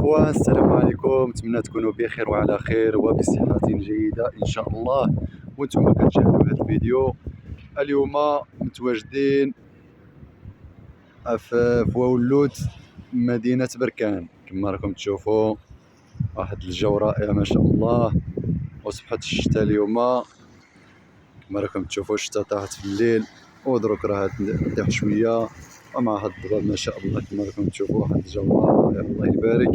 الاخوان، السلام عليكم. نتمنى تكونوا بخير وعلى خير وبصحة جيدة ان شاء الله، وانتم كتشاهدوا هذا الفيديو. اليوم متواجدين في وولوت مدينة بركان. كما راكم تشوفوا واحد الجو رائع ما شاء الله، وصبحت الشتاء اليوم. كما راكم تشوفوا الشتاء طاحت في الليل ودروك راه طيح شويه، ومع هاد الضباب ما شاء الله كما راكم تشوفوا واحد الجو رائع الله يبارك.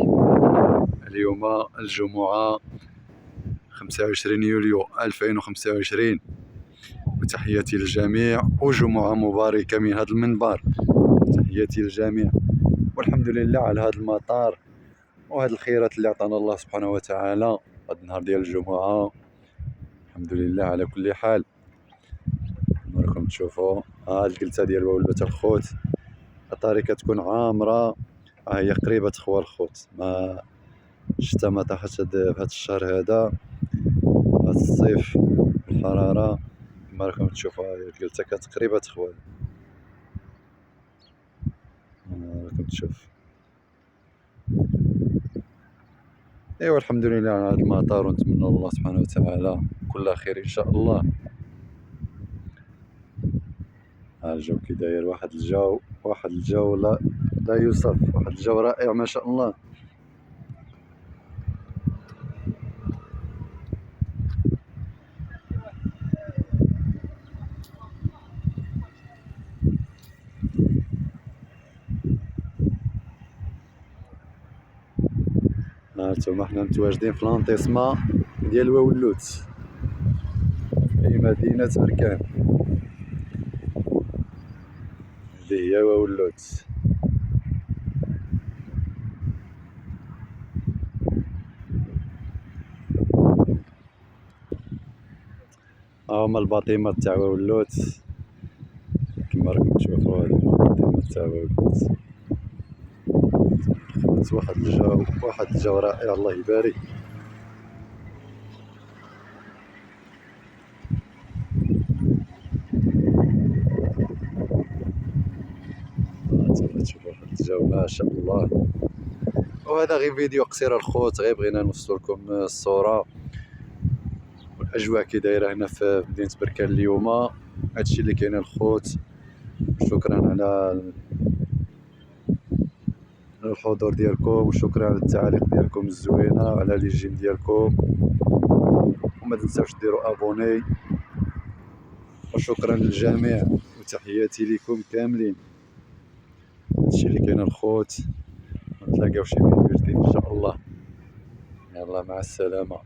اليوم الجمعة 25 يوليو 2025، وتحياتي للجميع وجمعة مباركة من هذا المنبر. تحياتي للجميع، والحمد لله على هذا المطار وهذه الخيرات اللي عطانا الله سبحانه وتعالى هذا النهار ديال الجمعة. الحمد لله على كل حال. كما راكم تشوفوا الجلسة ديال وولات الخوت، الطريق كتكون عامرة، هي قريبة تخوى الخوت. ما الشتا ما طاحت في هذا الشهر هذا، هذا الصيف الحرارة. كما راكم تشوفوا الجلسة كتقريبة تخوى. راكم تشوف. ايوا الحمد لله على هذا المطار، ونتمنى الله سبحانه وتعالى كل خير ان شاء الله. ها الجو كي داير، واحد الجو لا يوصف، واحد الجو رائع ما شاء الله. هانتوما حنا متواجدين في لانطيسما ديال وولوت في مدينة بركان، اللي هي وولوت. ها هما الباطيمات تاع وولوت، كما راكم تشوفوا هذه الباطيمات تاع وولوت. واحد الجو رائع الله يبارك. هانتوما تشوفوا واحد الجو ما شاء الله. وهذا غير فيديو قصير الخوت، غير بغينا نوصل لكم الصورة والاجواء كي دايره هنا في مدينة بركان اليوم. هادشي اللي كاين الخوت. شكرا على الحضور ديالكم، وشكرا على التعاليق ديالكم الزوينه وعلى لي جيم ديالكم، وما تنساوش ديروا ابوني. وشكرا للجميع وتحياتي لكم كاملين. هادشي اللي كاين الخوت، نتلاقاو شي فيديو جديد ان شاء الله. يلا مع السلامه.